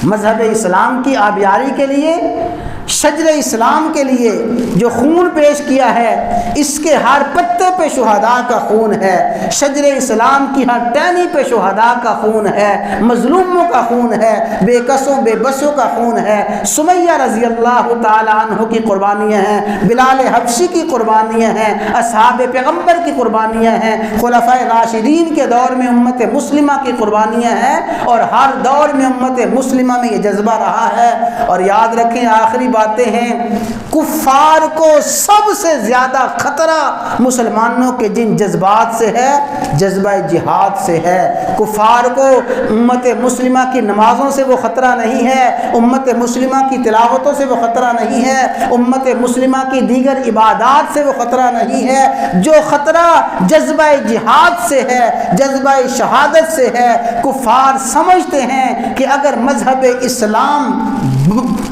مذہب اسلام کی آبیاری کے لیے، شجر اسلام کے لیے جو خون پیش کیا ہے، اس کے ہر پتے پہ شہداء کا خون ہے، شجر اسلام کی ہر ٹہنی پہ شہداء کا خون ہے، مظلوموں کا خون ہے، بے کسوں بے بسوں کا خون ہے۔ سمیہ رضی اللہ تعالی عنہ کی قربانیاں ہیں، بلال حبشی کی قربانیاں ہیں، اصحاب پیغمبر کی قربانیاں ہیں، خلفائے راشدین کے دور میں امت مسلمہ کی قربانیاں ہیں، اور ہر دور میں امت مسلمہ میں یہ جذبہ رہا ہے۔ اور یاد رکھیں، آخری باتیں ہیں، کفار کو سب سے زیادہ خطرہ مسلمانوں کے جن جذبات سے ہے، جذبہ جہاد سے ہے۔ کفار کو امت مسلمہ کی نمازوں سے وہ خطرہ نہیں ہے، امت مسلمہ کی تلاوتوں سے وہ خطرہ نہیں ہے، امت مسلمہ کی دیگر عبادات سے وہ خطرہ نہیں ہے۔ جو خطرہ جذبہ جہاد سے ہے، جذبہ شہادت سے ہے۔ کفار سمجھتے ہیں کہ اگر مذہب اسلام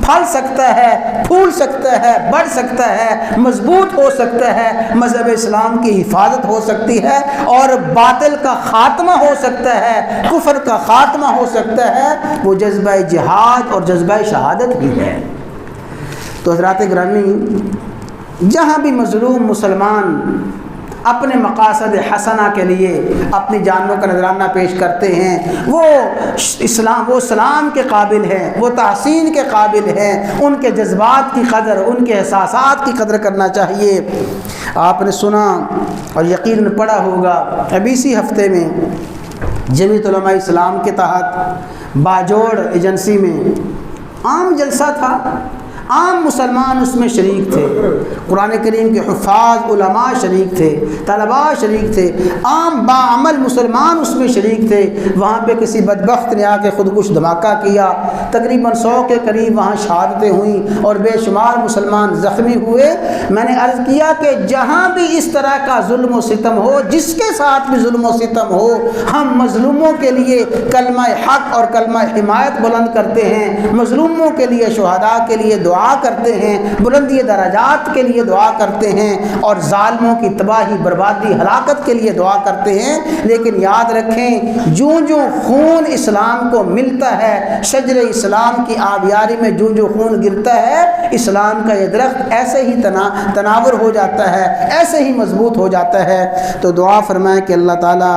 پھل سکتا ہے، پھول سکتا ہے، بڑھ سکتا ہے، مضبوط ہو سکتا ہے، مذہب اسلام کی حفاظت ہو سکتی ہے، اور باطل کا خاتمہ ہو سکتا ہے، کفر کا خاتمہ ہو سکتا ہے، وہ جذبہ جہاد اور جذبہ شہادت بھی ہے۔ تو حضرات گرامی، جہاں بھی مظلوم مسلمان اپنے مقاصد حسنہ کے لیے اپنی جانوں کا نذرانہ پیش کرتے ہیں، وہ اسلام کے قابل ہیں، وہ تحسین کے قابل ہیں، ان کے جذبات کی قدر، ان کے احساسات کی قدر کرنا چاہیے۔ آپ نے سنا اور یقیناً پڑھا ہوگا، ابھی اسی ہفتے میں جمعیت علماء اسلام کے تحت باجوڑ ایجنسی میں عام جلسہ تھا، عام مسلمان اس میں شریک تھے، قرآن کریم کے حفاظ علماء شریک تھے، طلباء شریک تھے، عام باعمل مسلمان اس میں شریک تھے۔ وہاں پہ کسی بدبخت نے آ کے خودکش دھماکہ کیا، تقریباً 100 کے قریب وہاں شہادتیں ہوئیں اور بے شمار مسلمان زخمی ہوئے۔ میں نے عرض کیا کہ جہاں بھی اس طرح کا ظلم و ستم ہو، جس کے ساتھ بھی ظلم و ستم ہو، ہم مظلوموں کے لیے کلمہ حق اور کلمہ حمایت بلند کرتے ہیں، مظلوموں کے لیے، شہداء کے لیے دعا کرتے ہیں، بلندی درجات کے لیے دعا کرتے ہیں، اور ظالموں کی تباہی، بربادی، ہلاکت کے لیے دعا کرتے ہیں۔ لیکن یاد رکھیں، جو خون اسلام کو ملتا ہے، شجر اسلام کی آبیاری میں جو خون گرتا ہے، اسلام کا یہ درخت ایسے ہی تناور ہو جاتا ہے، ایسے ہی مضبوط ہو جاتا ہے۔ تو دعا فرمائیں کہ اللہ تعالیٰ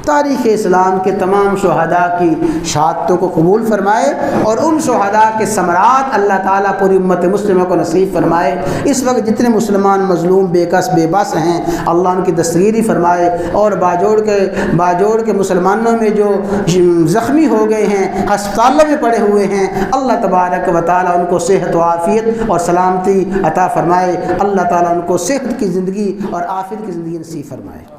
تاریخ اسلام کے تمام شہداء کی شہادتوں کو قبول فرمائے، اور ان شہداء کے ثمرات اللہ تعالیٰ پوری امت مسلمہ کو نصیب فرمائے۔ اس وقت جتنے مسلمان مظلوم، بے کس، بے بس ہیں، اللہ ان کی دستگیری فرمائے، اور باجوڑ کے مسلمانوں میں جو زخمی ہو گئے ہیں، ہسپتالوں میں پڑے ہوئے ہیں، اللہ تبارک و تعالیٰ ان کو صحت و عافیت اور سلامتی عطا فرمائے۔ اللہ تعالیٰ ان کو صحت کی زندگی اور عافیت کی زندگی نصیب فرمائے۔